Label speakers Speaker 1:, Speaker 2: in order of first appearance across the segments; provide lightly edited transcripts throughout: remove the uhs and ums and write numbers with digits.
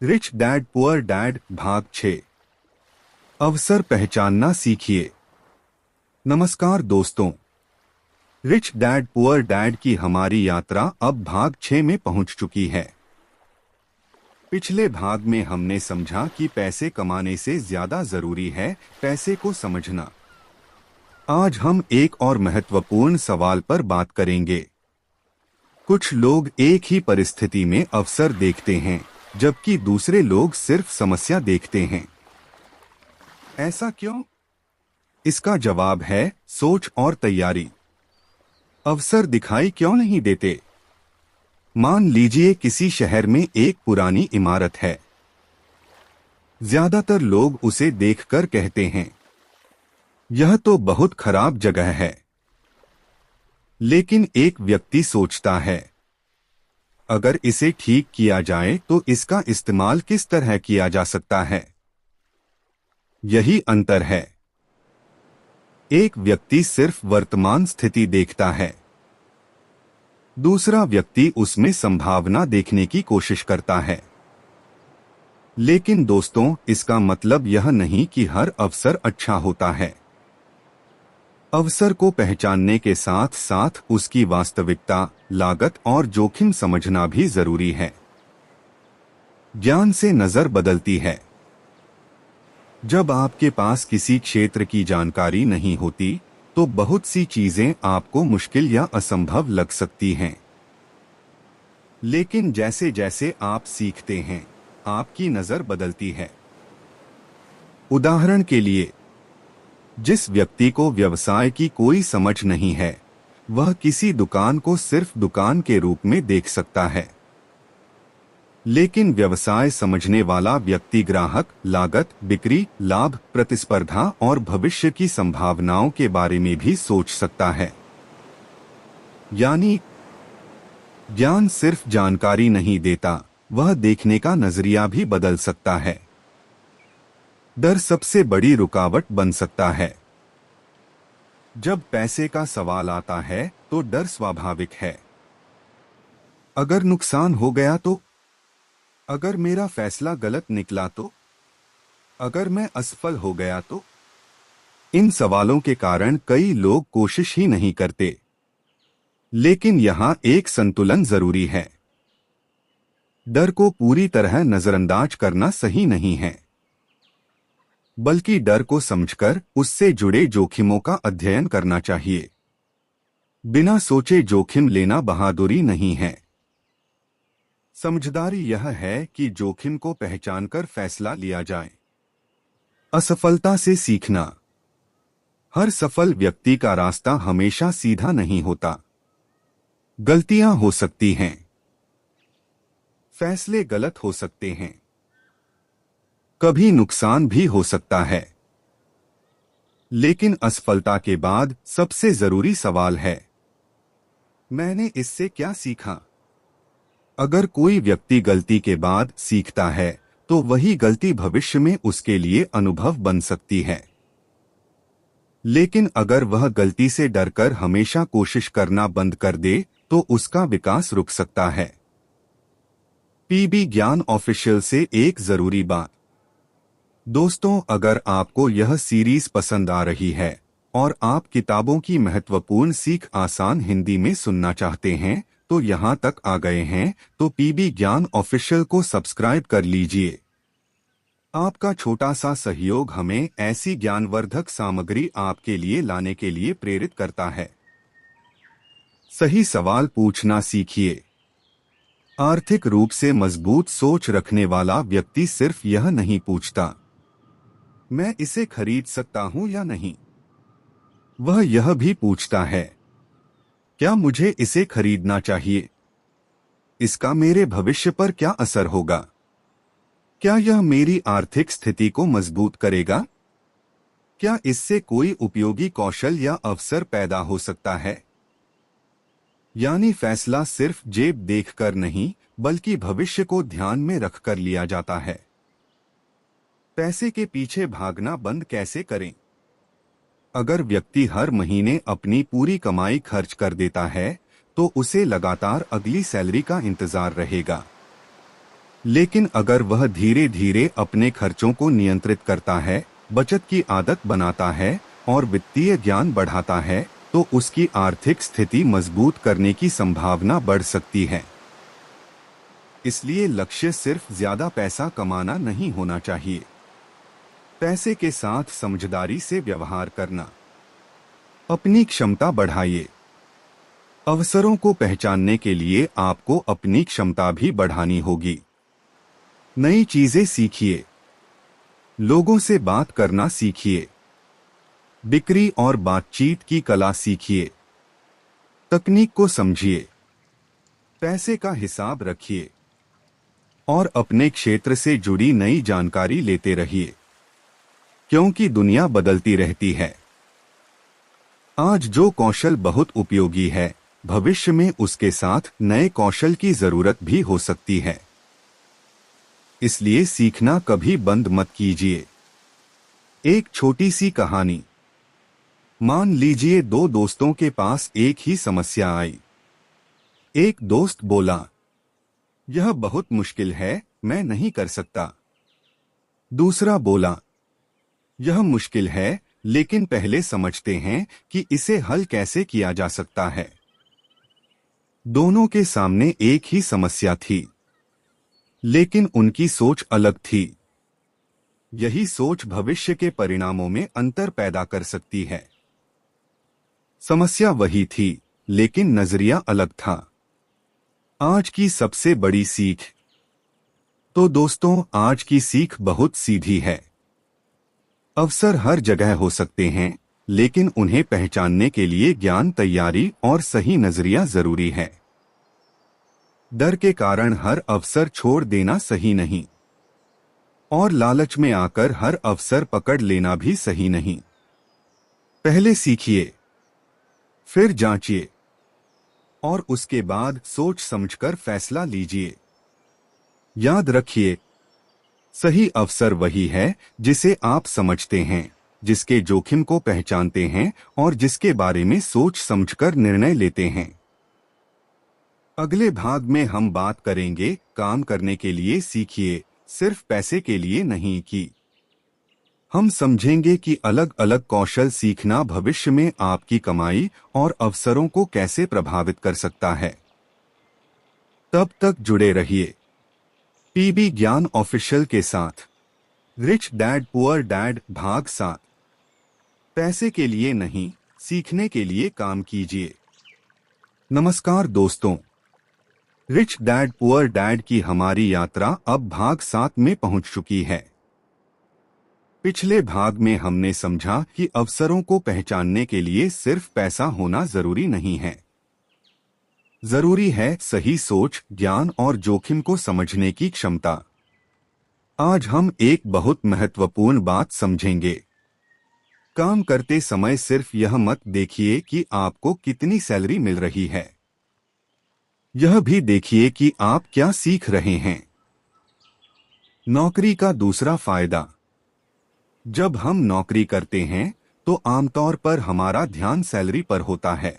Speaker 1: Rich dad poor dad भाग 6। अवसर पहचानना सीखिए। नमस्कार दोस्तों, रिच डैड पुअर डैड की हमारी यात्रा अब भाग 6 में पहुंच चुकी है। पिछले भाग में हमने समझा कि पैसे कमाने से ज्यादा जरूरी है पैसे को समझना। आज हम एक और महत्वपूर्ण सवाल पर बात करेंगे। कुछ लोग एक ही परिस्थिति में अवसर देखते हैं, जबकि दूसरे लोग सिर्फ समस्या देखते हैं। ऐसा क्यों? इसका जवाब है सोच और तैयारी। अवसर दिखाई क्यों नहीं देते? मान लीजिए किसी शहर में एक पुरानी इमारत है। ज्यादातर लोग उसे देखकर कहते हैं, यह तो बहुत खराब जगह है। लेकिन एक व्यक्ति सोचता है, अगर इसे ठीक किया जाए तो इसका इस्तेमाल किस तरह किया जा सकता है। यही अंतर है। एक व्यक्ति सिर्फ वर्तमान स्थिति देखता है, दूसरा व्यक्ति उसमें संभावना देखने की कोशिश करता है। लेकिन दोस्तों, इसका मतलब यह नहीं कि हर अवसर अच्छा होता है। अवसर को पहचानने के साथ साथ उसकी वास्तविकता, लागत और जोखिम समझना भी जरूरी है। ज्ञान से नजर बदलती है। जब आपके पास किसी क्षेत्र की जानकारी नहीं होती, तो बहुत सी चीजें आपको मुश्किल या असंभव लग सकती हैं। लेकिन जैसे जैसे आप सीखते हैं, आपकी नजर बदलती है। उदाहरण के लिए, जिस व्यक्ति को व्यवसाय की कोई समझ नहीं है, वह किसी दुकान को सिर्फ दुकान के रूप में देख सकता है। लेकिन व्यवसाय समझने वाला व्यक्ति ग्राहक, लागत, बिक्री, लाभ, प्रतिस्पर्धा और भविष्य की संभावनाओं के बारे में भी सोच सकता है। यानी ज्ञान सिर्फ जानकारी नहीं देता, वह देखने का नजरिया भी बदल सकता है। डर सबसे बड़ी रुकावट बन सकता है। जब पैसे का सवाल आता है तो डर स्वाभाविक है। अगर नुकसान हो गया तो? अगर मेरा फैसला गलत निकला तो? अगर मैं असफल हो गया तो? इन सवालों के कारण कई लोग कोशिश ही नहीं करते। लेकिन यहां एक संतुलन जरूरी है। डर को पूरी तरह नजरअंदाज करना सही नहीं है, बल्कि डर को समझकर उससे जुड़े जोखिमों का अध्ययन करना चाहिए। बिना सोचे जोखिम लेना बहादुरी नहीं है। समझदारी यह है कि जोखिम को पहचानकर फैसला लिया जाए। असफलता से सीखना। हर सफल व्यक्ति का रास्ता हमेशा सीधा नहीं होता। गलतियां हो सकती हैं, फैसले गलत हो सकते हैं, कभी नुकसान भी हो सकता है। लेकिन असफलता के बाद सबसे जरूरी सवाल है, मैंने इससे क्या सीखा? अगर कोई व्यक्ति गलती के बाद सीखता है, तो वही गलती भविष्य में उसके लिए अनुभव बन सकती है। लेकिन अगर वह गलती से डरकर हमेशा कोशिश करना बंद कर दे, तो उसका विकास रुक सकता है। पीबी ज्ञान ऑफिशियल से एक जरूरी बात। दोस्तों, अगर आपको यह सीरीज पसंद आ रही है और आप किताबों की महत्वपूर्ण सीख आसान हिंदी में सुनना चाहते हैं, तो यहां तक आ गए हैं, तो पीबी ज्ञान ऑफिशियल को सब्सक्राइब कर लीजिए। आपका छोटा सा सहयोग हमें ऐसी ज्ञानवर्धक सामग्री आपके लिए लाने के लिए प्रेरित करता है। सही सवाल पूछना सीखिए। आर्थिक रूप से मजबूत सोच रखने वाला व्यक्ति सिर्फ यह नहीं पूछता, मैं इसे खरीद सकता हूं या नहीं। वह यह भी पूछता है, क्या मुझे इसे खरीदना चाहिए? इसका मेरे भविष्य पर क्या असर होगा? क्या यह मेरी आर्थिक स्थिति को मजबूत करेगा? क्या इससे कोई उपयोगी कौशल या अवसर पैदा हो सकता है? यानी फैसला सिर्फ जेब देखकर नहीं, बल्कि भविष्य को ध्यान में रखकर लिया जाता है। पैसे के पीछे भागना बंद कैसे करें? अगर व्यक्ति हर महीने अपनी पूरी कमाई खर्च कर देता है, तो उसे लगातार अगली सैलरी का इंतजार रहेगा। लेकिन अगर वह धीरे धीरे अपने खर्चों को नियंत्रित करता है, बचत की आदत बनाता है और वित्तीय ज्ञान बढ़ाता है, तो उसकी आर्थिक स्थिति मजबूत करने की संभावना बढ़ सकती है। इसलिए लक्ष्य सिर्फ ज्यादा पैसा कमाना नहीं होना चाहिए। पैसे के साथ समझदारी से व्यवहार करना। अपनी क्षमता बढ़ाइए। अवसरों को पहचानने के लिए आपको अपनी क्षमता भी बढ़ानी होगी। नई चीजें सीखिए। लोगों से बात करना सीखिए। बिक्री और बातचीत की कला सीखिए। तकनीक को समझिए। पैसे का हिसाब रखिए और अपने क्षेत्र से जुड़ी नई जानकारी लेते रहिए, क्योंकि दुनिया बदलती रहती है। आज जो कौशल बहुत उपयोगी है, भविष्य में उसके साथ नए कौशल की जरूरत भी हो सकती है। इसलिए सीखना कभी बंद मत कीजिए। एक छोटी सी कहानी। मान लीजिए दो दोस्तों के पास एक ही समस्या आई। एक दोस्त बोला, यह बहुत मुश्किल है, मैं नहीं कर सकता। दूसरा बोला, यह मुश्किल है, लेकिन पहले समझते हैं कि इसे हल कैसे किया जा सकता है। दोनों के सामने एक ही समस्या थी, लेकिन उनकी सोच अलग थी। यही सोच भविष्य के परिणामों में अंतर पैदा कर सकती है। समस्या वही थी, लेकिन नजरिया अलग था। आज की सबसे बड़ी सीख। तो दोस्तों, आज की सीख बहुत सीधी है। अवसर हर जगह हो सकते हैं, लेकिन उन्हें पहचानने के लिए ज्ञान, तैयारी और सही नजरिया जरूरी है। डर के कारण हर अवसर छोड़ देना सही नहीं, और लालच में आकर हर अवसर पकड़ लेना भी सही नहीं। पहले सीखिए, फिर जांचिए, और उसके बाद सोच समझकर फैसला लीजिए। याद रखिए, सही अवसर वही है जिसे आप समझते हैं, जिसके जोखिम को पहचानते हैं और जिसके बारे में सोच समझकर निर्णय लेते हैं। अगले भाग में हम बात करेंगे, काम करने के लिए सीखिए, सिर्फ पैसे के लिए नहीं। कि हम समझेंगे कि अलग अलग कौशल सीखना भविष्य में आपकी कमाई और अवसरों को कैसे प्रभावित कर सकता है। तब तक जुड़े रहिए पीबी ज्ञान ऑफिशियल के साथ। रिच डैड पुअर डैड भाग 7। पैसे के लिए नहीं, सीखने के लिए काम कीजिए। नमस्कार दोस्तों, रिच डैड पुअर डैड की हमारी यात्रा अब भाग 7 में पहुंच चुकी है। पिछले भाग में हमने समझा कि अवसरों को पहचानने के लिए सिर्फ पैसा होना जरूरी नहीं है। जरूरी है सही सोच, ज्ञान और जोखिम को समझने की क्षमता। आज हम एक बहुत महत्वपूर्ण बात समझेंगे। काम करते समय सिर्फ यह मत देखिए कि आपको कितनी सैलरी मिल रही है, यह भी देखिए कि आप क्या सीख रहे हैं। नौकरी का दूसरा फायदा। जब हम नौकरी करते हैं तो आमतौर पर हमारा ध्यान सैलरी पर होता है।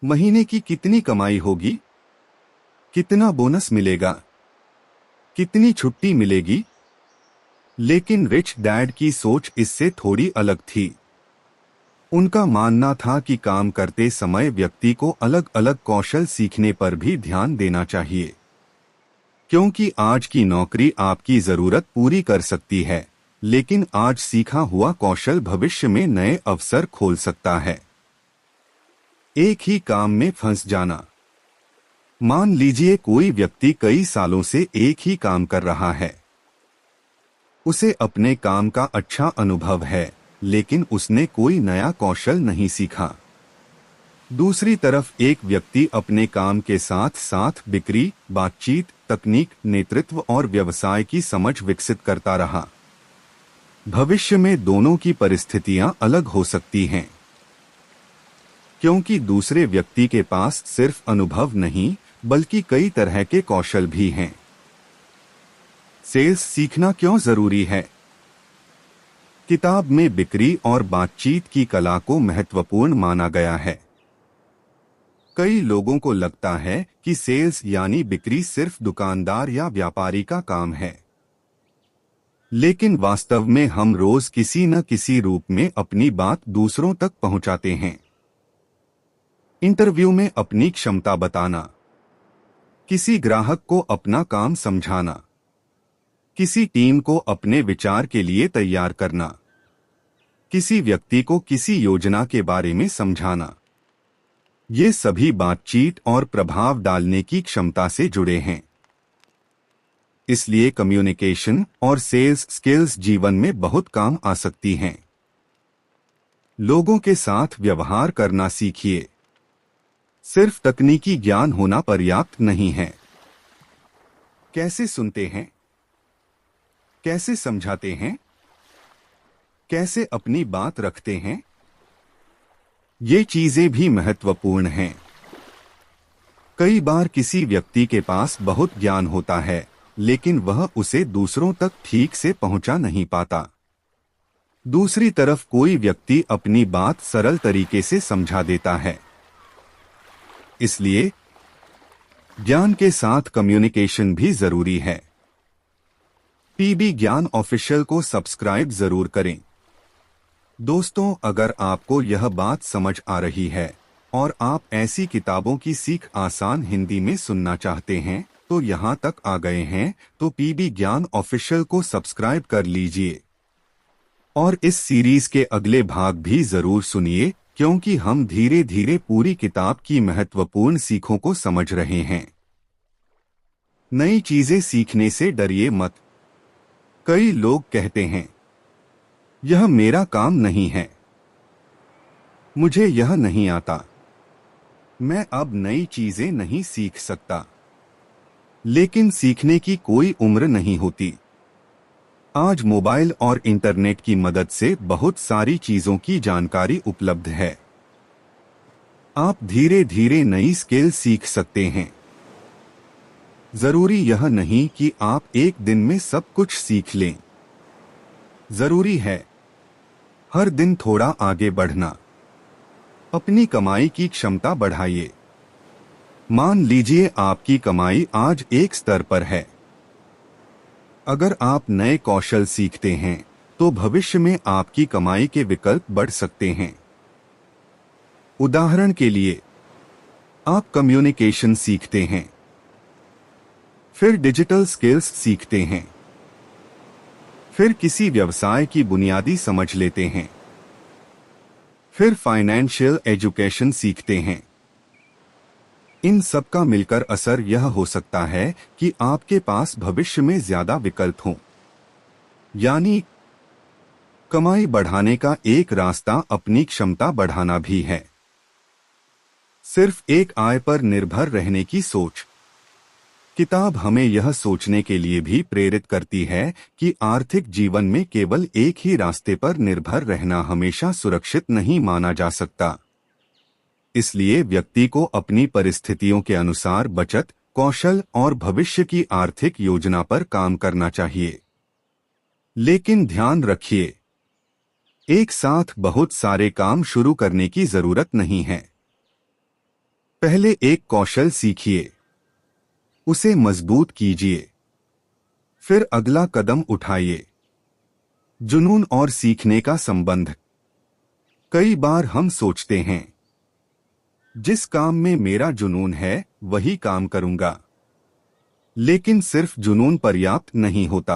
Speaker 1: महीने की कितनी कमाई होगी, कितना बोनस मिलेगा, कितनी छुट्टी मिलेगी। लेकिन रिच डैड की सोच इससे थोड़ी अलग थी। उनका मानना था कि काम करते समय व्यक्ति को अलग अलग कौशल सीखने पर भी ध्यान देना चाहिए, क्योंकि आज की नौकरी आपकी जरूरत पूरी कर सकती है, लेकिन आज सीखा हुआ कौशल भविष्य में नए अवसर खोल सकता है। एक ही काम में फंस जाना। मान लीजिए कोई व्यक्ति कई सालों से एक ही काम कर रहा है। उसे अपने काम का अच्छा अनुभव है, लेकिन उसने कोई नया कौशल नहीं सीखा। दूसरी तरफ एक व्यक्ति अपने काम के साथ साथ बिक्री, बातचीत, तकनीक, नेतृत्व और व्यवसाय की समझ विकसित करता रहा। भविष्य में दोनों की परिस्थितियां अलग हो सकती हैं, क्योंकि दूसरे व्यक्ति के पास सिर्फ अनुभव नहीं, बल्कि कई तरह के कौशल भी हैं। सेल्स सीखना क्यों जरूरी है? किताब में बिक्री और बातचीत की कला को महत्वपूर्ण माना गया है। कई लोगों को लगता है कि सेल्स यानी बिक्री सिर्फ दुकानदार या व्यापारी का काम है, लेकिन वास्तव में हम रोज किसी न किसी रूप में अपनी बात दूसरों तक पहुंचाते हैं। इंटरव्यू में अपनी क्षमता बताना, किसी ग्राहक को अपना काम समझाना, किसी टीम को अपने विचार के लिए तैयार करना, किसी व्यक्ति को किसी योजना के बारे में समझाना, ये सभी बातचीत और प्रभाव डालने की क्षमता से जुड़े हैं। इसलिए कम्युनिकेशन और सेल्स स्किल्स जीवन में बहुत काम आ सकती हैं। लोगों के साथ व्यवहार करना सीखिए। सिर्फ तकनीकी ज्ञान होना पर्याप्त नहीं है। कैसे सुनते हैं, कैसे समझाते हैं, कैसे अपनी बात रखते हैं, ये चीजें भी महत्वपूर्ण हैं। कई बार किसी व्यक्ति के पास बहुत ज्ञान होता है, लेकिन वह उसे दूसरों तक ठीक से पहुंचा नहीं पाता। दूसरी तरफ कोई व्यक्ति अपनी बात सरल तरीके से समझा देता है। इसलिए ज्ञान के साथ कम्युनिकेशन भी जरूरी है। पीबी ज्ञान ऑफिशियल को सब्सक्राइब जरूर करें। दोस्तों, अगर आपको यह बात समझ आ रही है और आप ऐसी किताबों की सीख आसान हिंदी में सुनना चाहते हैं तो यहाँ तक आ गए हैं तो पीबी ज्ञान ऑफिशियल को सब्सक्राइब कर लीजिए और इस सीरीज के अगले भाग भी जरूर सुनिए, क्योंकि हम धीरे धीरे पूरी किताब की महत्वपूर्ण सीखों को समझ रहे हैं। नई चीजें सीखने से डरिए मत। कई लोग कहते हैं, यह मेरा काम नहीं है, मुझे यह नहीं आता, मैं अब नई चीजें नहीं सीख सकता। लेकिन सीखने की कोई उम्र नहीं होती। आज मोबाइल और इंटरनेट की मदद से बहुत सारी चीजों की जानकारी उपलब्ध है। आप धीरे धीरे नई स्किल सीख सकते हैं। जरूरी यह नहीं कि आप एक दिन में सब कुछ सीख लें। जरूरी है हर दिन थोड़ा आगे बढ़ना। अपनी कमाई की क्षमता बढ़ाइए। मान लीजिए आपकी कमाई आज एक स्तर पर है। अगर आप नए कौशल सीखते हैं तो भविष्य में आपकी कमाई के विकल्प बढ़ सकते हैं। उदाहरण के लिए, आप कम्युनिकेशन सीखते हैं, फिर डिजिटल स्किल्स सीखते हैं, फिर किसी व्यवसाय की बुनियादी समझ लेते हैं, फिर फाइनेंशियल एजुकेशन सीखते हैं। इन सब का मिलकर असर यह हो सकता है कि आपके पास भविष्य में ज्यादा विकल्प हों। यानी कमाई बढ़ाने का एक रास्ता अपनी क्षमता बढ़ाना भी है। सिर्फ एक आय पर निर्भर रहने की सोच। किताब हमें यह सोचने के लिए भी प्रेरित करती है कि आर्थिक जीवन में केवल एक ही रास्ते पर निर्भर रहना हमेशा सुरक्षित नहीं माना जा सकता। इसलिए व्यक्ति को अपनी परिस्थितियों के अनुसार बचत, कौशल और भविष्य की आर्थिक योजना पर काम करना चाहिए। लेकिन ध्यान रखिए, एक साथ बहुत सारे काम शुरू करने की जरूरत नहीं है। पहले एक कौशल सीखिए, उसे मजबूत कीजिए, फिर अगला कदम उठाइए। जुनून और सीखने का संबंध। कई बार हम सोचते हैं, जिस काम में मेरा जुनून है वही काम करूंगा। लेकिन सिर्फ जुनून पर्याप्त नहीं होता।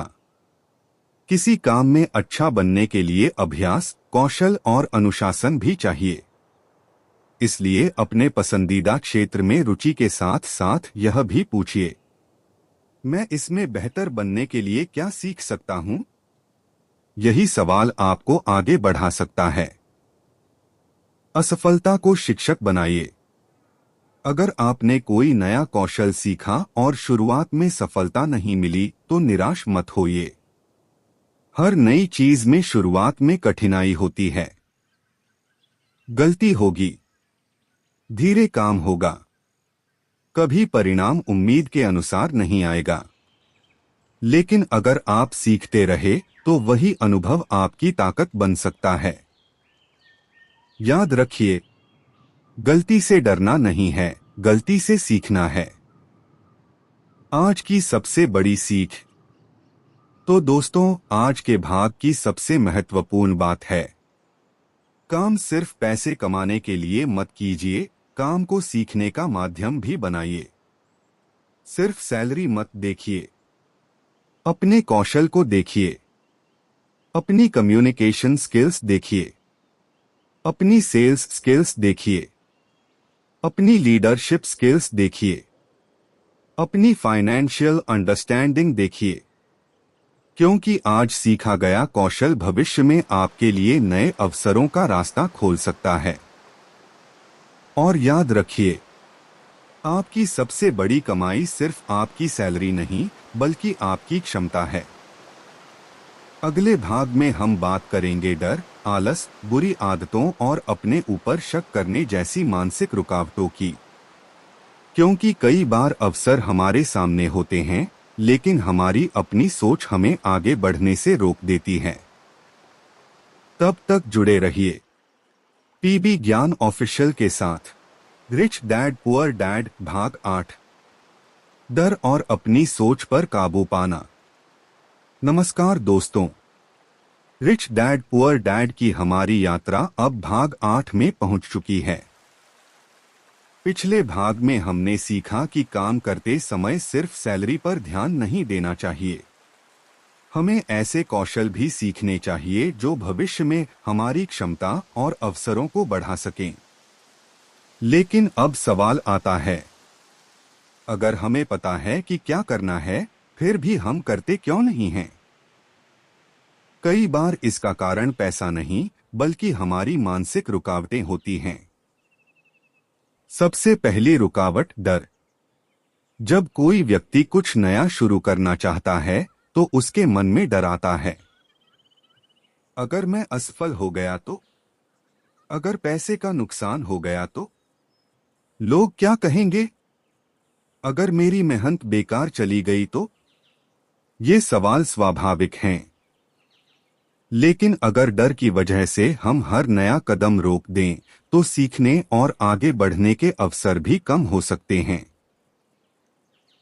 Speaker 1: किसी काम में अच्छा बनने के लिए अभ्यास, कौशल और अनुशासन भी चाहिए। इसलिए अपने पसंदीदा क्षेत्र में रुचि के साथ साथ यह भी पूछिए, मैं इसमें बेहतर बनने के लिए क्या सीख सकता हूं? यही सवाल आपको आगे बढ़ा सकता है। असफलता को शिक्षक बनाइए। अगर आपने कोई नया कौशल सीखा और शुरुआत में सफलता नहीं मिली तो निराश मत होइए। हर नई चीज में शुरुआत में कठिनाई होती है। गलती होगी, धीरे काम होगा, कभी परिणाम उम्मीद के अनुसार नहीं आएगा। लेकिन अगर आप सीखते रहे तो वही अनुभव आपकी ताकत बन सकता है। याद रखिए, गलती से डरना नहीं है, गलती से सीखना है। आज की सबसे बड़ी सीख। तो दोस्तों, आज के भाग की सबसे महत्वपूर्ण बात है, काम सिर्फ पैसे कमाने के लिए मत कीजिए, काम को सीखने का माध्यम भी बनाइए। सिर्फ सैलरी मत देखिए, अपने कौशल को देखिए, अपनी कम्युनिकेशन स्किल्स देखिए, अपनी सेल्स स्किल्स देखिए, अपनी लीडरशिप स्किल्स देखिए, अपनी फाइनेंशियल अंडरस्टैंडिंग देखिए, क्योंकि आज सीखा गया कौशल भविष्य में आपके लिए नए अवसरों का रास्ता खोल सकता है। और याद रखिए, आपकी सबसे बड़ी कमाई सिर्फ आपकी सैलरी नहीं, बल्कि आपकी क्षमता है। अगले भाग में हम बात करेंगे डर, आलस, बुरी आदतों और अपने ऊपर शक करने जैसी मानसिक रुकावटों की। क्योंकि कई बार अवसर हमारे सामने होते हैं, लेकिन हमारी अपनी सोच हमें आगे बढ़ने से रोक देती है। तब तक जुड़े रहिए पीबी ज्ञान ऑफिशियल के साथ। रिच डैड पुअर डैड भाग 8, डर और अपनी सोच पर काबू पाना। नमस्कार दोस्तों, रिच डैड पुअर डैड की हमारी यात्रा अब भाग 8 में पहुंच चुकी है। पिछले भाग में हमने सीखा कि काम करते समय सिर्फ सैलरी पर ध्यान नहीं देना चाहिए, हमें ऐसे कौशल भी सीखने चाहिए जो भविष्य में हमारी क्षमता और अवसरों को बढ़ा सकें। लेकिन अब सवाल आता है, अगर हमें पता है कि क्या करना है, फिर भी हम करते क्यों नहीं हैं? कई बार इसका कारण पैसा नहीं, बल्कि हमारी मानसिक रुकावटें होती हैं। सबसे पहली रुकावट डर। जब कोई व्यक्ति कुछ नया शुरू करना चाहता है, तो उसके मन में डर आता है। अगर मैं असफल हो गया तो? अगर पैसे का नुकसान हो गया तो? लोग क्या कहेंगे? अगर मेरी मेहनत बेकार चली गई तो? ये सवाल स्वाभाविक हैं। लेकिन अगर डर की वजह से हम हर नया कदम रोक दें, तो सीखने और आगे बढ़ने के अवसर भी कम हो सकते हैं।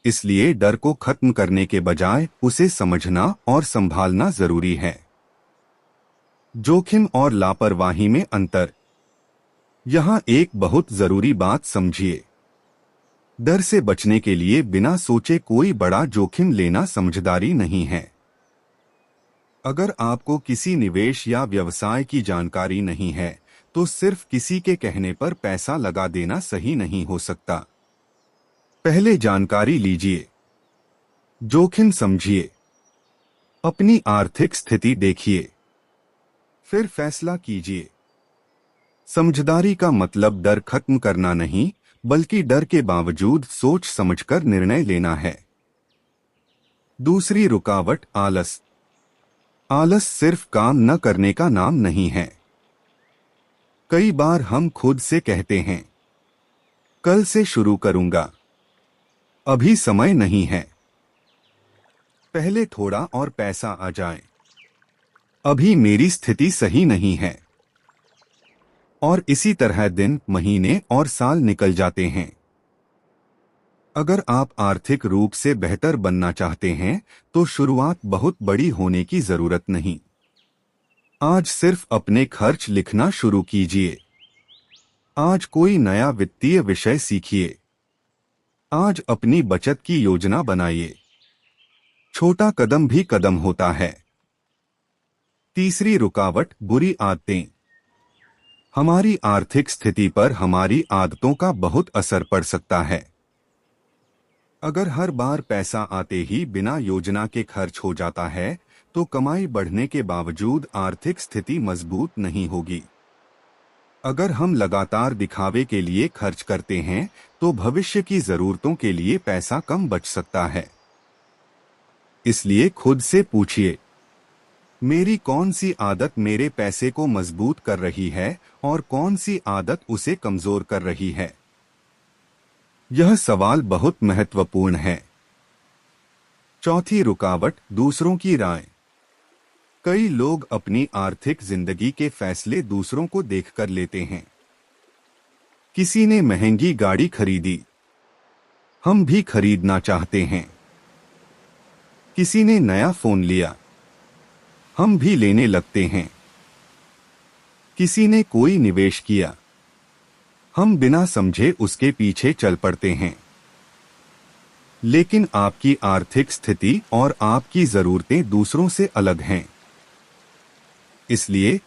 Speaker 1: इसलिए डर को खत्म करने के बजाय उसे समझना और संभालना जरूरी है। जोखिम और लापरवाही में अंतर। यहां एक बहुत जरूरी बात समझिए, डर से बचने के लिए बिना सोचे कोई बड़ा जोखिम लेना समझदारी नहीं है। अगर आपको किसी निवेश या व्यवसाय की जानकारी नहीं है, तो सिर्फ किसी के कहने पर पैसा लगा देना सही नहीं हो सकता। पहले जानकारी लीजिए, जोखिम समझिए, अपनी आर्थिक स्थिति देखिए, फिर फैसला कीजिए। समझदारी का मतलब डर खत्म करना नहीं, बल्कि डर के बावजूद सोच समझकर निर्णय लेना है। दूसरी रुकावट आलस। आलस सिर्फ काम न करने का नाम नहीं है। कई बार हम खुद से कहते हैं, कल से शुरू करूंगा, अभी समय नहीं है, पहले थोड़ा और पैसा आ जाए, अभी मेरी स्थिति सही नहीं है। और इसी तरह दिन, महीने और साल निकल जाते हैं। अगर आप आर्थिक रूप से बेहतर बनना चाहते हैं, तो शुरुआत बहुत बड़ी होने की जरूरत नहीं। आज सिर्फ अपने खर्च लिखना शुरू कीजिए। आज कोई नया वित्तीय विषय सीखिए। आज अपनी बचत की योजना बनाइए। छोटा कदम भी कदम होता है। तीसरी रुकावट बुरी आदतें। हमारी आर्थिक स्थिति पर हमारी आदतों का बहुत असर पड़ सकता है। अगर हर बार पैसा आते ही बिना योजना के खर्च हो जाता है, तो कमाई बढ़ने के बावजूद आर्थिक स्थिति मजबूत नहीं होगी। अगर हम लगातार दिखावे के लिए खर्च करते हैं, तो भविष्य की जरूरतों के लिए पैसा कम बच सकता है। इसलिए खुद से पूछिए, मेरी कौन सी आदत मेरे पैसे को मजबूत कर रही है और कौन सी आदत उसे कमजोर कर रही है? यह सवाल बहुत महत्वपूर्ण है। चौथी रुकावट दूसरों की राय। कई लोग अपनी आर्थिक जिंदगी के फैसले दूसरों को देखकर लेते हैं। किसी ने महंगी गाड़ी खरीदी, हम भी खरीदना चाहते हैं। किसी ने नया फोन लिया, हम भी लेने लगते हैं। किसी ने कोई निवेश किया, हम बिना समझे उसके पीछे चल पड़ते हैं। लेकिन आपकी आर्थिक स्थिति और आपकी जरूरतें दूसरों से अलग हैं। इसलिए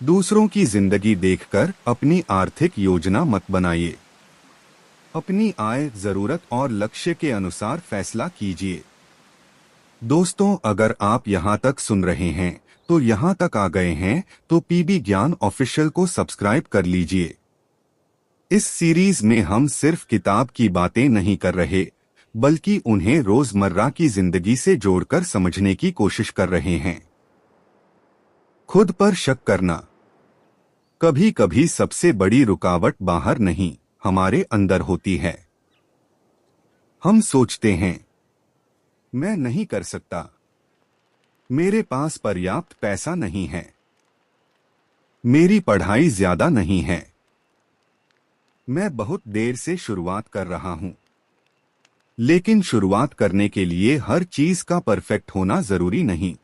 Speaker 1: दूसरों की जिंदगी देखकर अपनी आर्थिक योजना मत बनाइए। अपनी आय, जरूरत और लक्ष्य के अनुसार फैसला कीजिए। दोस्तों, अगर आप यहां तक सुन रहे हैं तो यहां तक आ गए हैं तो पीबी ज्ञान ऑफिशियल को सब्सक्राइब कर लीजिए। इस सीरीज में हम सिर्फ किताब की बातें नहीं कर रहे, बल्कि उन्हें रोजमर्रा की जिंदगी से जोड़कर समझने की कोशिश कर रहे हैं। खुद पर शक करना। कभी कभी सबसे बड़ी रुकावट बाहर नहीं, हमारे अंदर होती है। हम सोचते हैं, मैं नहीं कर सकता, मेरे पास पर्याप्त पैसा नहीं है, मेरी पढ़ाई ज्यादा नहीं है, मैं बहुत देर से शुरुआत कर रहा हूं। लेकिन शुरुआत करने के लिए हर चीज का परफेक्ट होना जरूरी नहीं।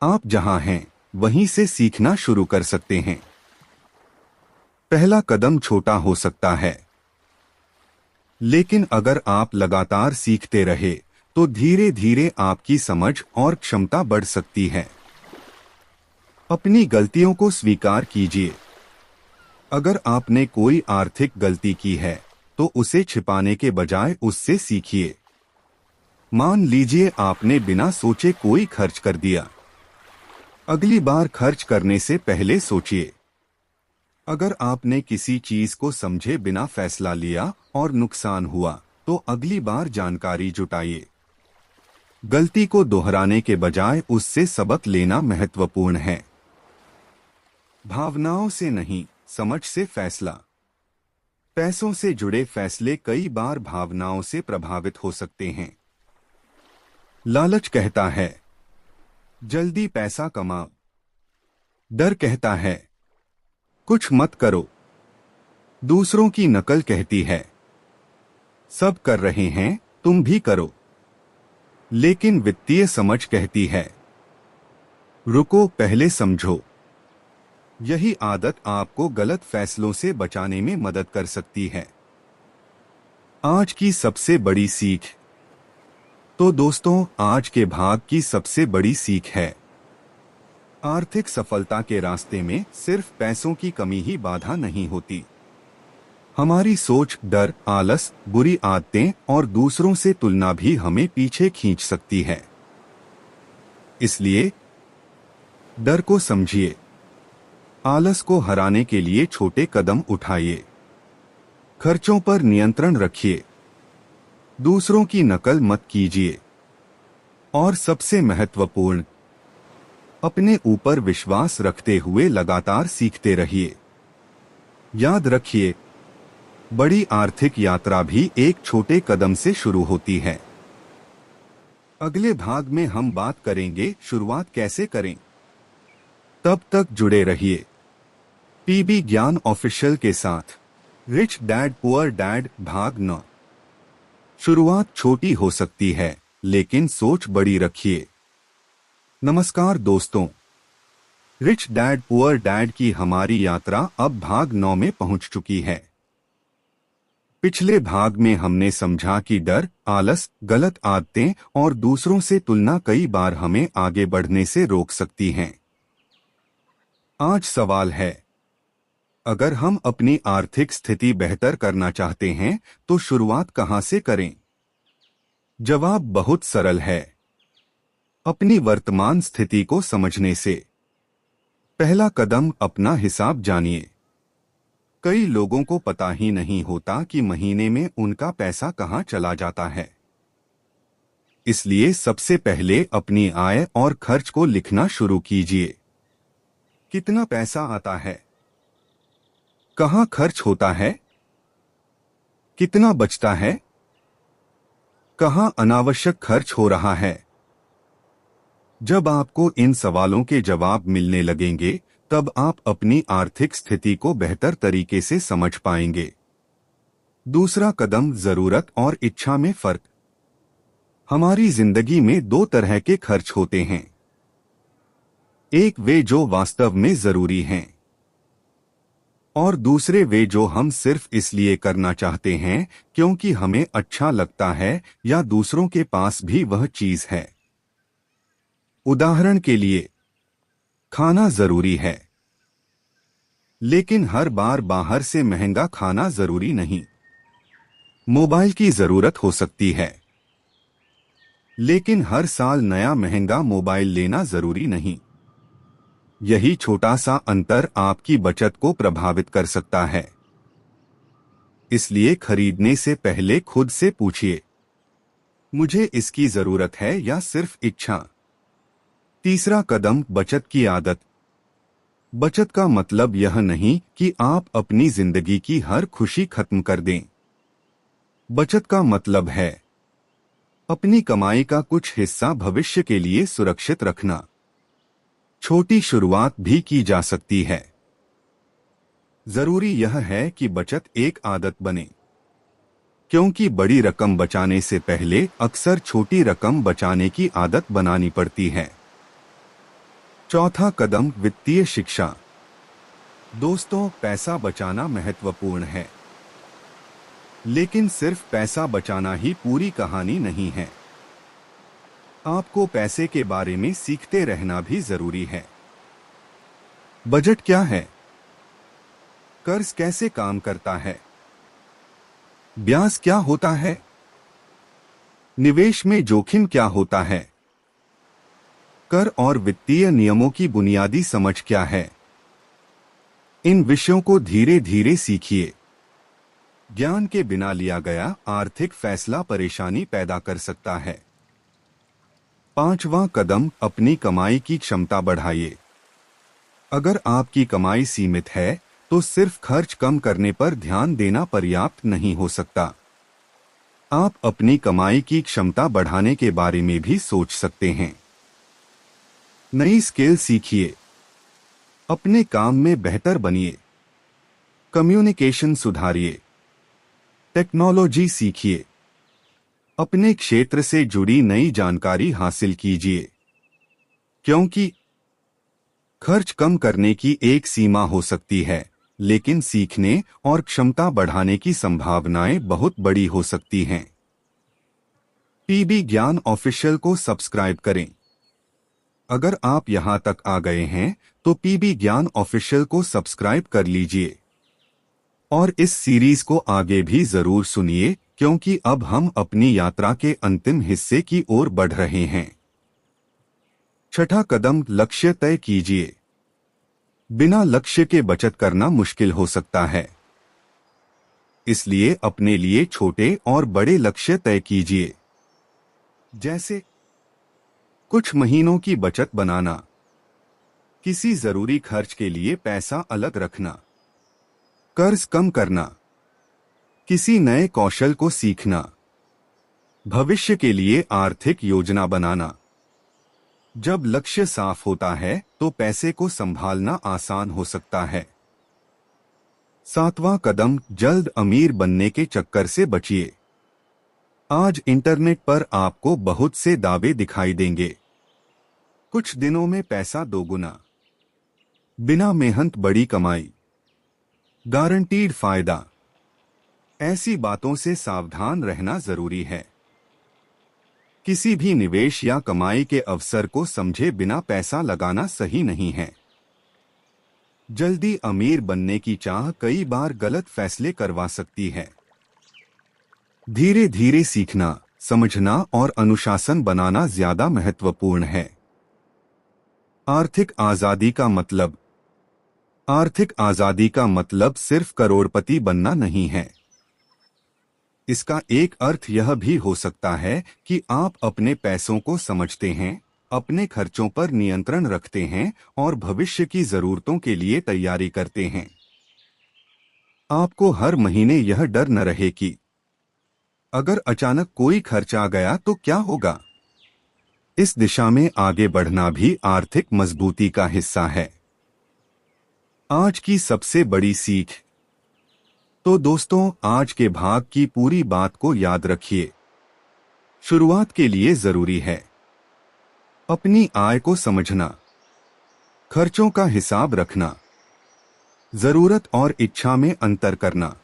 Speaker 1: आप जहां हैं वहीं से सीखना शुरू कर सकते हैं। पहला कदम छोटा हो सकता है, लेकिन अगर आप लगातार सीखते रहे तो धीरे धीरे आपकी समझ और क्षमता बढ़ सकती है। अपनी गलतियों को स्वीकार कीजिए। अगर आपने कोई आर्थिक गलती की है तो उसे छिपाने के बजाय उससे सीखिए। मान लीजिए आपने बिना सोचे कोई खर्च कर दिया। अगली बार खर्च करने से पहले सोचिए। अगर आपने किसी चीज को समझे बिना फैसला लिया और नुकसान हुआ तो अगली बार जानकारी जुटाइए। गलती को दोहराने के बजाय उससे सबक लेना महत्वपूर्ण है। भावनाओं से नहीं, समझ से फैसला। पैसों से जुड़े फैसले कई बार भावनाओं से प्रभावित हो सकते हैं। लालच कहता है, जल्दी पैसा कमाओ। डर कहता है, कुछ मत करो। दूसरों की नकल कहती है, सब कर रहे हैं, तुम भी करो। लेकिन वित्तीय समझ कहती है, रुको, पहले समझो। यही आदत आपको गलत फैसलों से बचाने में मदद कर सकती है। आज की सबसे बड़ी सीख। तो दोस्तों, आज के भाग की सबसे बड़ी सीख है, आर्थिक सफलता के रास्ते में सिर्फ पैसों की कमी ही बाधा नहीं होती। हमारी सोच, डर, आलस, बुरी आदतें और दूसरों से तुलना भी हमें पीछे खींच सकती है। इसलिए डर को समझिए, आलस को हराने के लिए छोटे कदम उठाइए। खर्चों पर नियंत्रण रखिए, दूसरों की नकल मत कीजिए और सबसे महत्वपूर्ण, अपने ऊपर विश्वास रखते हुए लगातार सीखते रहिए। याद रखिए, बड़ी आर्थिक यात्रा भी एक छोटे कदम से शुरू होती है। अगले भाग में हम बात करेंगे शुरुआत कैसे करें। तब तक जुड़े रहिए पीबी ज्ञान ऑफिशियल के साथ। रिच डैड पुअर डैड भाग 9। शुरुआत छोटी हो सकती है, लेकिन सोच बड़ी रखिए। नमस्कार दोस्तों, रिच डैड पुअर डैड की हमारी यात्रा अब भाग 9 में पहुंच चुकी है। पिछले भाग में हमने समझा कि डर, आलस, गलत आदतें और दूसरों से तुलना कई बार हमें आगे बढ़ने से रोक सकती हैं। आज सवाल है, अगर हम अपनी आर्थिक स्थिति बेहतर करना चाहते हैं तो शुरुआत कहां से करें? जवाब बहुत सरल है, अपनी वर्तमान स्थिति को समझने से। पहला कदम, अपना हिसाब जानिए। कई लोगों को पता ही नहीं होता कि महीने में उनका पैसा कहां चला जाता है। इसलिए सबसे पहले अपनी आय और खर्च को लिखना शुरू कीजिए। कितना पैसा आता है, कहां खर्च होता है, कितना बचता है, कहां अनावश्यक खर्च हो रहा है। जब आपको इन सवालों के जवाब मिलने लगेंगे, तब आप अपनी आर्थिक स्थिति को बेहतर तरीके से समझ पाएंगे। दूसरा कदम, जरूरत और इच्छा में फर्क। हमारी जिंदगी में दो तरह के खर्च होते हैं। एक वे जो वास्तव में जरूरी हैं और दूसरे वे जो हम सिर्फ इसलिए करना चाहते हैं क्योंकि हमें अच्छा लगता है या दूसरों के पास भी वह चीज है। उदाहरण के लिए, खाना जरूरी है, लेकिन हर बार बाहर से महंगा खाना जरूरी नहीं। मोबाइल की जरूरत हो सकती है, लेकिन हर साल नया महंगा मोबाइल लेना जरूरी नहीं। यही छोटा सा अंतर आपकी बचत को प्रभावित कर सकता है। इसलिए खरीदने से पहले खुद से पूछिए, मुझे इसकी जरूरत है या सिर्फ इच्छा। तीसरा कदम, बचत की आदत। बचत का मतलब यह नहीं कि आप अपनी जिंदगी की हर खुशी खत्म कर दें। बचत का मतलब है अपनी कमाई का कुछ हिस्सा भविष्य के लिए सुरक्षित रखना। छोटी शुरुआत भी की जा सकती है। जरूरी यह है कि बचत एक आदत बने, क्योंकि बड़ी रकम बचाने से पहले अक्सर छोटी रकम बचाने की आदत बनानी पड़ती है। चौथा कदम, वित्तीय शिक्षा। दोस्तों, पैसा बचाना महत्वपूर्ण है, लेकिन सिर्फ पैसा बचाना ही पूरी कहानी नहीं है। आपको पैसे के बारे में सीखते रहना भी जरूरी है। बजट क्या है? कर्ज कैसे काम करता है? ब्याज क्या होता है? निवेश में जोखिम क्या होता है? कर और वित्तीय नियमों की बुनियादी समझ क्या है? इन विषयों को धीरे धीरे सीखिए। ज्ञान के बिना लिया गया आर्थिक फैसला परेशानी पैदा कर सकता है। पांचवां कदम, अपनी कमाई की क्षमता बढ़ाइए। अगर आपकी कमाई सीमित है तो सिर्फ खर्च कम करने पर ध्यान देना पर्याप्त नहीं हो सकता। आप अपनी कमाई की क्षमता बढ़ाने के बारे में भी सोच सकते हैं। नई स्किल सीखिए, अपने काम में बेहतर बनिए, कम्युनिकेशन सुधारिए, टेक्नोलॉजी सीखिए, अपने क्षेत्र से जुड़ी नई जानकारी हासिल कीजिए, क्योंकि खर्च कम करने की एक सीमा हो सकती है, लेकिन सीखने और क्षमता बढ़ाने की संभावनाएं बहुत बड़ी हो सकती हैं। पीबी ज्ञान ऑफिशियल को सब्सक्राइब करें। अगर आप यहां तक आ गए हैं तो पीबी ज्ञान ऑफिशियल को सब्सक्राइब कर लीजिए और इस सीरीज को आगे भी जरूर सुनिए, क्योंकि अब हम अपनी यात्रा के अंतिम हिस्से की ओर बढ़ रहे हैं। छठा कदम, लक्ष्य तय कीजिए। बिना लक्ष्य के बचत करना मुश्किल हो सकता है, इसलिए अपने लिए छोटे और बड़े लक्ष्य तय कीजिए, जैसे कुछ महीनों की बचत बनाना, किसी जरूरी खर्च के लिए पैसा अलग रखना, कर्ज कम करना, किसी नए कौशल को सीखना, भविष्य के लिए आर्थिक योजना बनाना। जब लक्ष्य साफ होता है तो पैसे को संभालना आसान हो सकता है। सातवां कदम, जल्द अमीर बनने के चक्कर से बचिए। आज इंटरनेट पर आपको बहुत से दावे दिखाई देंगे, कुछ दिनों में पैसा दोगुना, बिना मेहनत बड़ी कमाई, गारंटीड फायदा। ऐसी बातों से सावधान रहना जरूरी है। किसी भी निवेश या कमाई के अवसर को समझे बिना पैसा लगाना सही नहीं है। जल्दी अमीर बनने की चाह कई बार गलत फैसले करवा सकती है। धीरे धीरे सीखना, समझना और अनुशासन बनाना ज्यादा महत्वपूर्ण है। आर्थिक आजादी का मतलब। आर्थिक आजादी का मतलब सिर्फ करोड़पति बनना नहीं है। इसका एक अर्थ यह भी हो सकता है कि आप अपने पैसों को समझते हैं, अपने खर्चों पर नियंत्रण रखते हैं और भविष्य की जरूरतों के लिए तैयारी करते हैं। आपको हर महीने यह डर न रहे कि अगर अचानक कोई खर्च आ गया तो क्या होगा। इस दिशा में आगे बढ़ना भी आर्थिक मजबूती का हिस्सा है। आज की सबसे बड़ी सीख। तो दोस्तों, आज के भाग की पूरी बात को याद रखिए। शुरुआत के लिए जरूरी है अपनी आय को समझना, खर्चों का हिसाब रखना, जरूरत और इच्छा में अंतर करना,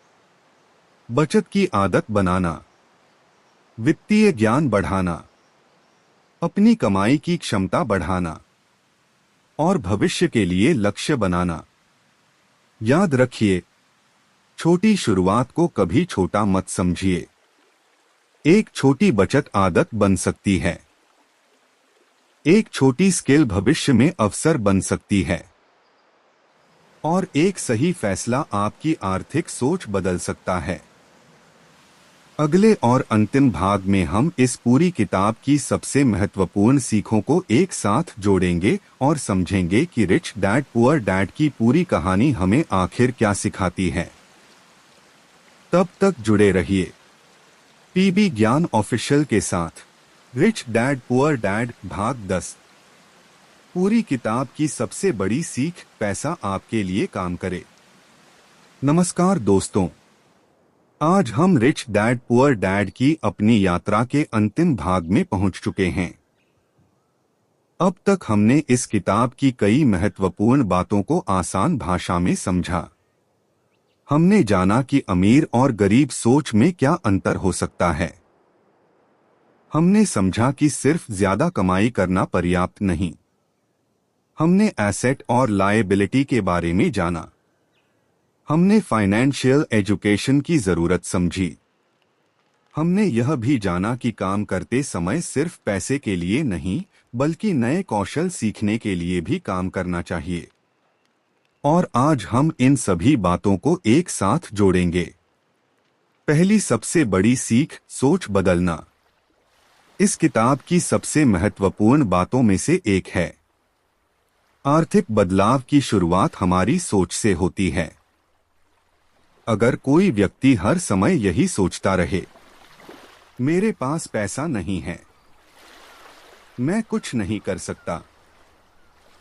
Speaker 1: बचत की आदत बनाना, वित्तीय ज्ञान बढ़ाना, अपनी कमाई की क्षमता बढ़ाना और भविष्य के लिए लक्ष्य बनाना। याद रखिए, छोटी शुरुआत को कभी छोटा मत समझिए। एक छोटी बचत आदत बन सकती है। एक छोटी स्किल भविष्य में अवसर बन सकती है। और एक सही फैसला आपकी आर्थिक सोच बदल सकता है। अगले और अंतिम भाग में हम इस पूरी किताब की सबसे महत्वपूर्ण सीखों को एक साथ जोड़ेंगे और समझेंगे कि रिच डैड पुअर डैड की पूरी कहानी हमें आखिर क्या सिखाती है। तब तक जुड़े रहिए पीबी ज्ञान ऑफिशियल के साथ। रिच डैड पुअर डैड भाग 10। पूरी किताब की सबसे बड़ी सीख, पैसा आपके लिए काम करे। नमस्कार दोस्तों, आज हम रिच डैड पुअर डैड की अपनी यात्रा के अंतिम भाग में पहुंच चुके हैं। अब तक हमने इस किताब की कई महत्वपूर्ण बातों को आसान भाषा में समझा। हमने जाना कि अमीर और गरीब सोच में क्या अंतर हो सकता है। हमने समझा कि सिर्फ ज्यादा कमाई करना पर्याप्त नहीं। हमने एसेट और लायबिलिटी के बारे में जाना। हमने फाइनेंशियल एजुकेशन की जरूरत समझी। हमने यह भी जाना कि काम करते समय सिर्फ पैसे के लिए नहीं, बल्कि नए कौशल सीखने के लिए भी काम करना चाहिए। और आज हम इन सभी बातों को एक साथ जोड़ेंगे। पहली सबसे बड़ी सीख, सोच बदलना। इस किताब की सबसे महत्वपूर्ण बातों में से एक है, आर्थिक बदलाव की शुरुआत हमारी सोच से होती है। अगर कोई व्यक्ति हर समय यही सोचता रहे, मेरे पास पैसा नहीं है, मैं कुछ नहीं कर सकता,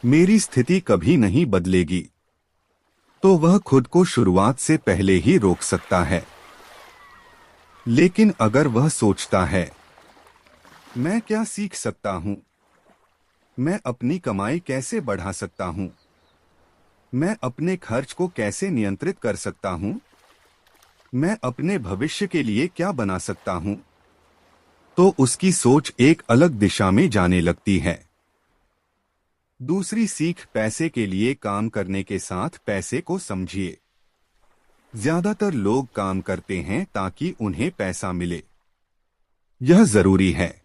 Speaker 1: मेरी स्थिति कभी नहीं बदलेगी, तो वह खुद को शुरुआत से पहले ही रोक सकता है। लेकिन अगर वह सोचता है, मैं क्या सीख सकता हूं, मैं अपनी कमाई कैसे बढ़ा सकता हूं, मैं अपने खर्च को कैसे नियंत्रित कर सकता हूं, मैं अपने भविष्य के लिए क्या बना सकता हूं, तो उसकी सोच एक अलग दिशा में जाने लगती है। दूसरी सीख, पैसे के लिए काम करने के साथ पैसे को समझिए। ज्यादातर लोग काम करते हैं ताकि उन्हें पैसा मिले। यह जरूरी है,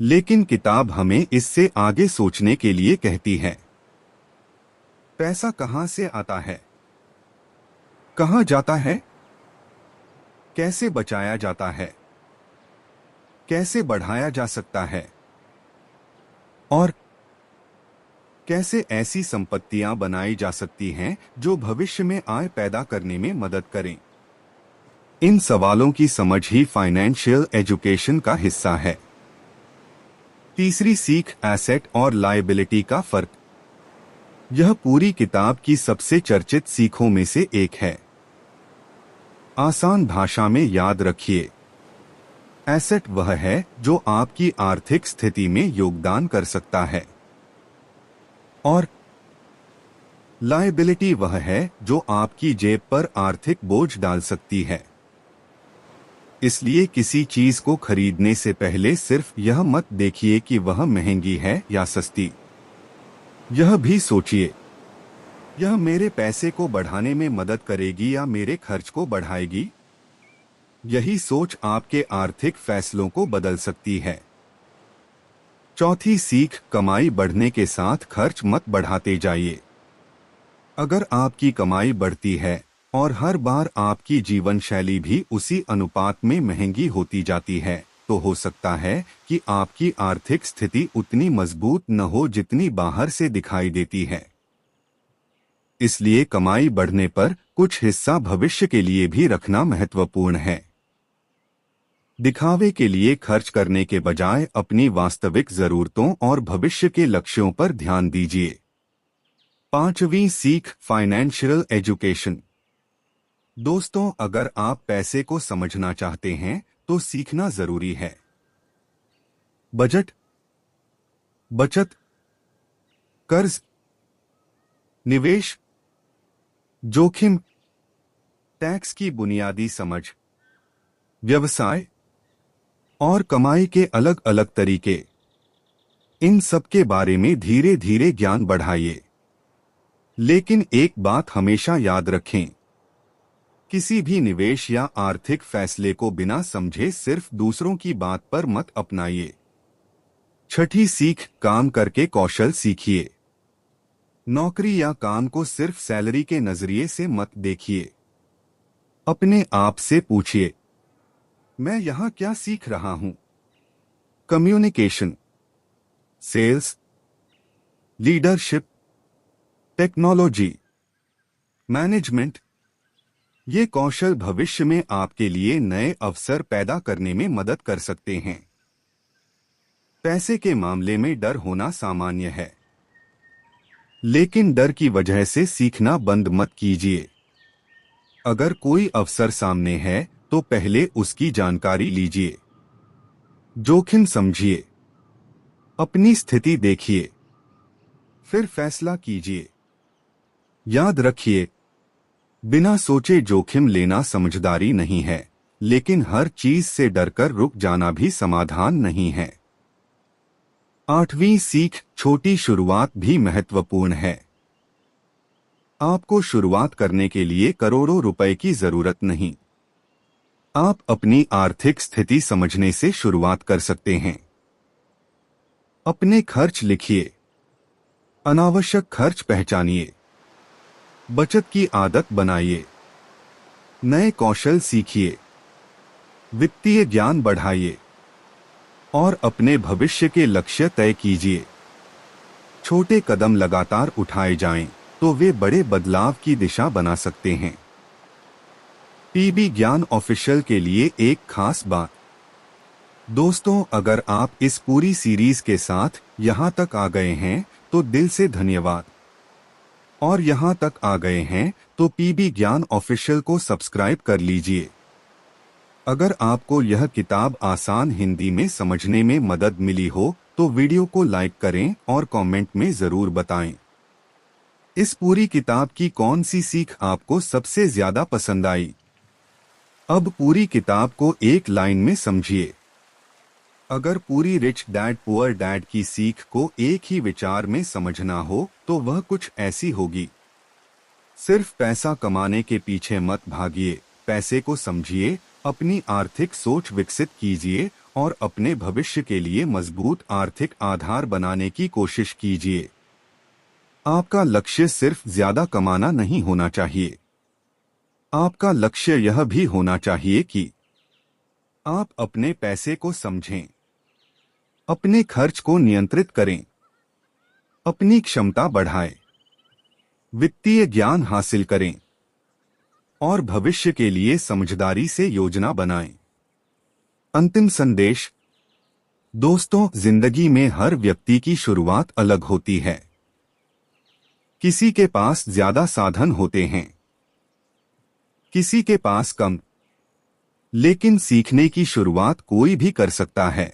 Speaker 1: लेकिन किताब हमें इससे आगे सोचने के लिए कहती है। पैसा कहां से आता है, कहां जाता है, कैसे बचाया जाता है, कैसे बढ़ाया जा सकता है, और कैसे ऐसी संपत्तियां बनाई जा सकती हैं जो भविष्य में आय पैदा करने में मदद करें। इन सवालों की समझ ही फाइनेंशियल एजुकेशन का हिस्सा है। तीसरी सीख, एसेट और लायबिलिटी का फर्क। यह पूरी किताब की सबसे चर्चित सीखों में से एक है। आसान भाषा में याद रखिए, एसेट वह है जो आपकी आर्थिक स्थिति में योगदान कर सकता है, और लायबिलिटी वह है जो आपकी जेब पर आर्थिक बोझ डाल सकती है। इसलिए किसी चीज को खरीदने से पहले सिर्फ यह मत देखिए कि वह महंगी है या सस्ती। यह भी सोचिए, यह मेरे पैसे को बढ़ाने में मदद करेगी या मेरे खर्च को बढ़ाएगी। यही सोच आपके आर्थिक फैसलों को बदल सकती है। चौथी सीख, कमाई बढ़ने के साथ खर्च मत बढ़ाते जाइए। अगर आपकी कमाई बढ़ती है और हर बार आपकी जीवन शैली भी उसी अनुपात में महंगी होती जाती है, तो हो सकता है कि आपकी आर्थिक स्थिति उतनी मजबूत न हो जितनी बाहर से दिखाई देती है। इसलिए कमाई बढ़ने पर कुछ हिस्सा भविष्य के लिए भी रखना महत्वपूर्ण है। दिखावे के लिए खर्च करने के बजाय अपनी वास्तविक जरूरतों और भविष्य के लक्ष्यों पर ध्यान दीजिए। 5वीं सीख, फाइनेंशियल एजुकेशन। दोस्तों, अगर आप पैसे को समझना चाहते हैं तो सीखना जरूरी है। बजट, बचत, कर्ज, निवेश, जोखिम, टैक्स की बुनियादी समझ, व्यवसाय और कमाई के अलग अलग तरीके, इन सब के बारे में धीरे धीरे ज्ञान बढ़ाइए। लेकिन एक बात हमेशा याद रखें, किसी भी निवेश या आर्थिक फैसले को बिना समझे सिर्फ दूसरों की बात पर मत अपनाइए। छठी सीख, काम करके कौशल सीखिए। नौकरी या काम को सिर्फ सैलरी के नजरिए से मत देखिए। अपने आप से पूछिए, मैं यहां क्या सीख रहा हूं? Communication, sales, leadership, technology, management, ये कौशल भविष्य में आपके लिए नए अवसर पैदा करने में मदद कर सकते हैं। पैसे के मामले में डर होना सामान्य है, लेकिन डर की वजह से सीखना बंद मत कीजिए। अगर कोई अवसर सामने है तो पहले उसकी जानकारी लीजिए, जोखिम समझिए, अपनी स्थिति देखिए, फिर फैसला कीजिए। याद रखिए, बिना सोचे जोखिम लेना समझदारी नहीं है, लेकिन हर चीज से डरकर रुक जाना भी समाधान नहीं है। 8वीं सीख, छोटी शुरुआत भी महत्वपूर्ण है। आपको शुरुआत करने के लिए करोड़ों रुपए की जरूरत नहीं। आप अपनी आर्थिक स्थिति समझने से शुरुआत कर सकते हैं। अपने खर्च लिखिए, अनावश्यक खर्च पहचानिए, बचत की आदत बनाइए, नए कौशल सीखिए, वित्तीय ज्ञान बढ़ाइए और अपने भविष्य के लक्ष्य तय कीजिए। छोटे कदम लगातार उठाए जाएं तो वे बड़े बदलाव की दिशा बना सकते हैं। पीबी ज्ञान ऑफिशियल के लिए एक खास बात। दोस्तों, अगर आप इस पूरी सीरीज के साथ यहां तक आ गए हैं तो दिल से धन्यवाद। और यहां तक आ गए हैं तो पीबी ज्ञान ऑफिशियल को सब्सक्राइब कर लीजिए। अगर आपको यह किताब आसान हिंदी में समझने में मदद मिली हो तो वीडियो को लाइक करें और कमेंट में जरूर बताएं। इस पूरी किताब की कौन सी सीख आपको सबसे ज्यादा पसंद आई? अब पूरी किताब को एक लाइन में समझिए। अगर पूरी रिच डैड पुअर डैड की सीख को एक ही विचार में समझना हो तो वह कुछ ऐसी होगी। सिर्फ पैसा कमाने के पीछे मत भागिए, पैसे को समझिए, अपनी आर्थिक सोच विकसित कीजिए और अपने भविष्य के लिए मजबूत आर्थिक आधार बनाने की कोशिश कीजिए। आपका लक्ष्य सिर्फ ज्यादा कमाना नहीं होना चाहिए। आपका लक्ष्य यह भी होना चाहिए कि आप अपने पैसे को समझें, अपने खर्च को नियंत्रित करें, अपनी क्षमता बढ़ाएं, वित्तीय ज्ञान हासिल करें और भविष्य के लिए समझदारी से योजना बनाएं। अंतिम संदेश। दोस्तों, जिंदगी में हर व्यक्ति की शुरुआत अलग होती है। किसी के पास ज्यादा साधन होते हैं, किसी के पास कम, लेकिन सीखने की शुरुआत कोई भी कर सकता है।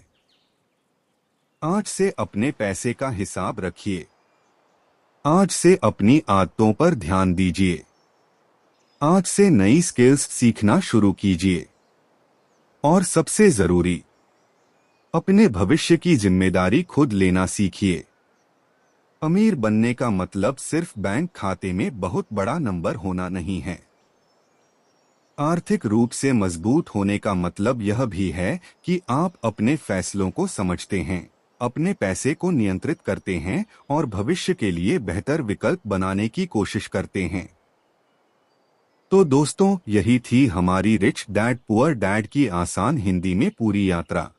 Speaker 1: आज से अपने पैसे का हिसाब रखिए। आज से अपनी आदतों पर ध्यान दीजिए। आज से नई स्किल्स सीखना शुरू कीजिए। और सबसे जरूरी, अपने भविष्य की जिम्मेदारी खुद लेना सीखिए। अमीर बनने का मतलब सिर्फ बैंक खाते में बहुत बड़ा नंबर होना नहीं है। आर्थिक रूप से मजबूत होने का मतलब यह भी है कि आप अपने फैसलों को समझते हैं, अपने पैसे को नियंत्रित करते हैं और भविष्य के लिए बेहतर विकल्प बनाने की कोशिश करते हैं। तो दोस्तों, यही थी हमारी रिच डैड पुअर डैड की आसान हिंदी में पूरी यात्रा।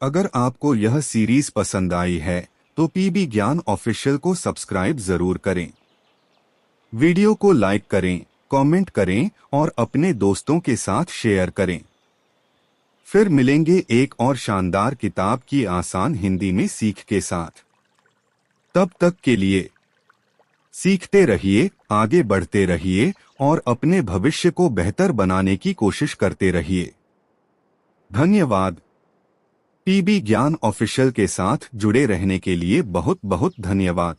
Speaker 1: अगर आपको यह सीरीज पसंद आई है तो पीबी ज्ञान ऑफिशियल को सब्सक्राइब जरूर करें। वीडियो को लाइक करें, कमेंट करें और अपने दोस्तों के साथ शेयर करें। फिर मिलेंगे एक और शानदार किताब की आसान हिंदी में सीख के साथ। तब तक के लिए सीखते रहिए, आगे बढ़ते रहिए और अपने भविष्य को बेहतर बनाने की कोशिश करते रहिए। धन्यवाद। पीबी ज्ञान ऑफिशियल के साथ जुड़े रहने के लिए बहुत बहुत धन्यवाद।